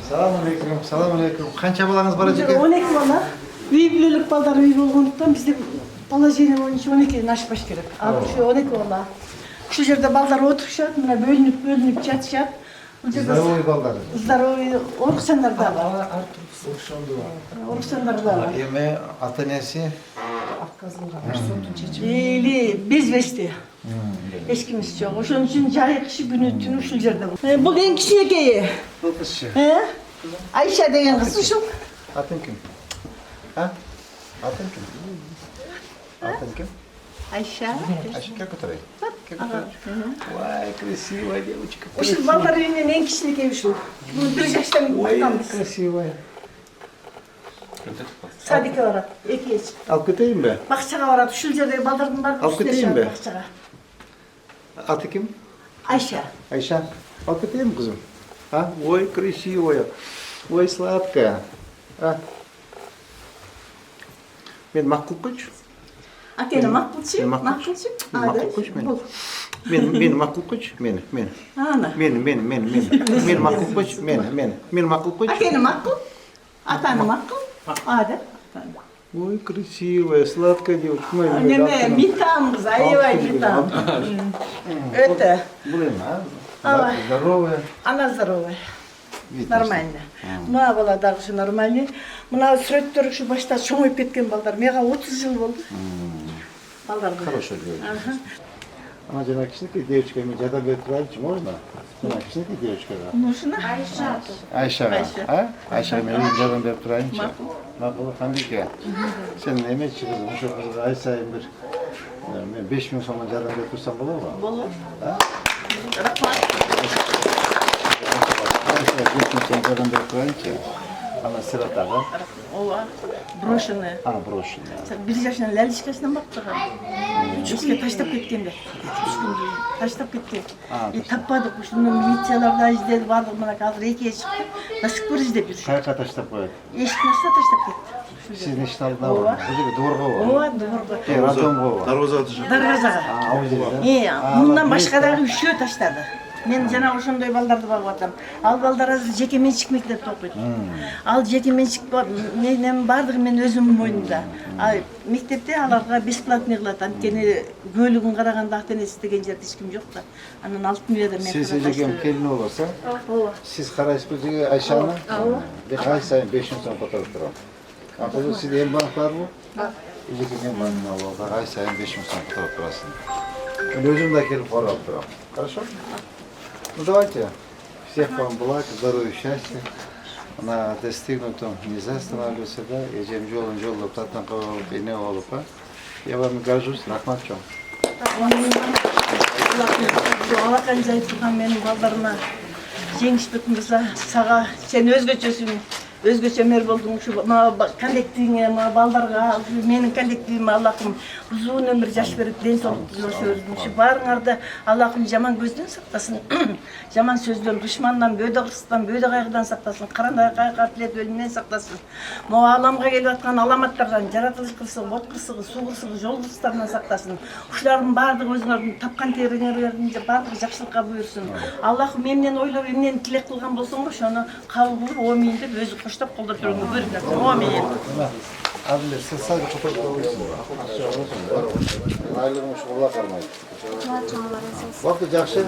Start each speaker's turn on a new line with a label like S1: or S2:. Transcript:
S1: Саламалейкум. Қанша балаңыз бар екен?
S2: 12 бала. Үй бүлөлүк балдар үй болгондуктан бизде положение боюнча 12ден ашпаш керек. Ал ушу 12 бала. Ушул жерде балдар отурушат, мына бөлүнүп жатышат.
S1: Здоровый балдар.
S2: Здоровый оруксандар да бар. Оруксандар да бар.
S1: Эми ата-энеси
S2: Или безвести. Эч кимиз жок. Ошон үчүн жай кышы күнү түнү ушул жерде. Бул эң кичинекейи.
S1: бул кызчы.
S2: Айша деген кыз ушул.
S1: Атын ким? Атын ким? Атын ким?
S2: Айша.
S1: Айша, как которая? Ой, красивая девочка.
S2: Ушул балдар үйүнүн эң кичинекейи ушул. Бул 1 жаштан баштанбыз.
S1: Красивая.
S2: Садикке барат, 2 эч.
S1: Алып кетейин бе?
S2: Бакчага барат, ушул жердеги балдардын баары
S1: Алып кетейин бе?
S2: бакчага.
S1: Аты ким?
S2: Айша.
S1: Айша. Алып кетейин кызым? Ой, красивая. Ой, сладкая. Мен макул койчу.
S2: Акени макулчу?
S1: Макулчу. Макул койчу мен. Мен макул койчу. Мен.
S2: Ана.
S1: Мен макул койчу. Мен макул койчу.
S2: Акени макул? Атаны макул? Да.
S1: Ой, красивая, сладкая девочка.
S2: Неме, митамыз, аябай митам. Өтө.
S1: Бул эми, здоровая.
S2: Она здоровая. Нормально. Мына бала дагы ушу нормальный. Мына сүрөттөр ушу башта чоңоюп кеткен балдар. Мага 30 жыл болду. Балдарды.
S1: Хорошая девочка. Она жана кичинекей девочка, эми жардам берип турайынчы, можно? Мына кичинекей девочкага.
S2: Нушуна?
S1: Айшага. Айшага мен жардам берип турайынчы. Макул, Ханбике. Сен эмечи кызым, ошо кызга ай сайын бир мен 5000 сомдон жардам берип турсам болобу?
S2: Болот. Рахмат.
S1: Айшага 5000 сом жардам берип турайынчы. Она сирота, да?
S2: Ооба. Брошенная.
S1: Брошенная.
S2: 1 жашынан лялишкасынан бактырган. 3 күнгө таштап кеткенде. 3 күндө таштап кеткен. И таппадык. Ушуну милициялар да издеди, бардык мына азыр 2 чыкты. До сих пор издеп жүр.
S1: Кайка таштап коет?
S2: Эшиктин астына таштап кетти.
S1: Сиздин эшиктин алдындабы? Бул жерге дворгобу?
S2: Ооба, дворго.
S1: Радомгобу?
S2: Дарбазага.
S1: Ал жерде.
S2: Мындан башка дагы 3 таштады. Мен жана ошондой балдарды багып атам. Ал балдар азыр жеке менчик мектепте окуйт. Ал жеке менчик менен бардыгы мен өзүмдүн мойнумда. Мектепте аларга бесплатный кылат. Анткени көйлөгүн караганда ата-энеси деген жерде эч ким жок да. Анан алтын үйдө мен
S1: Сиз эжеге келин болсо,
S2: ооба.
S1: сиз карайсызбы эжеге Айшаны?
S2: Ооба.
S1: Ай сайын 500 сом которуп турам. Бул сизде эң банк барбы? Эжеге эң банк алып, ай сайын 500 сом которуп турасың. Мен өзүм да келип карап турам. Хорошо? Ну давайте. Всех вам благ, здоровья, счастья. На достигнутом не останавливаться, да? Ежем жолун жолдоп, таттан кабылып, эне болуп, Я вам горжусь, рахмат чоң.
S2: Алакан жай турган менин балдарыма жеңишпек мырза, сага сен өзгөчөсүң. Өзгөчө мэр болдуң, ушу коллективиңе, балдарга, менин коллективиме Аллахым узун өмүр жаш берип, ден соолукту берсин. Ушу баарыңарды Аллахым жаман көздөн сактасын. Жаман сөздөн, душмандан, бөөдө кырсыктан, бөөдө кайгыдан сактасын. Карандай кайгы-капилет өлүмүнөн сактасын. Могу аламга келип аткан аламаттардан, жаратылыш кырсыгы, бот кырсыгы, суу кырсыгы, жол кырсыктарынан сактасын. Ушулардын баардыгы өзүңөрдүн тапкан териңердин баардыгы жакшылыкка буйрсун. Аллахым эмнени ойлоп, эмнени тилек кылган болсоңор, ошону кабыл кылып, амин деп өзү коштоп колдоп жүргөнгө буйруп жатсың. Амин.
S1: Адилер, сиз садыр копоп коюңуз. Айлыгың ушу кула кармайт. Вакыт жакшы.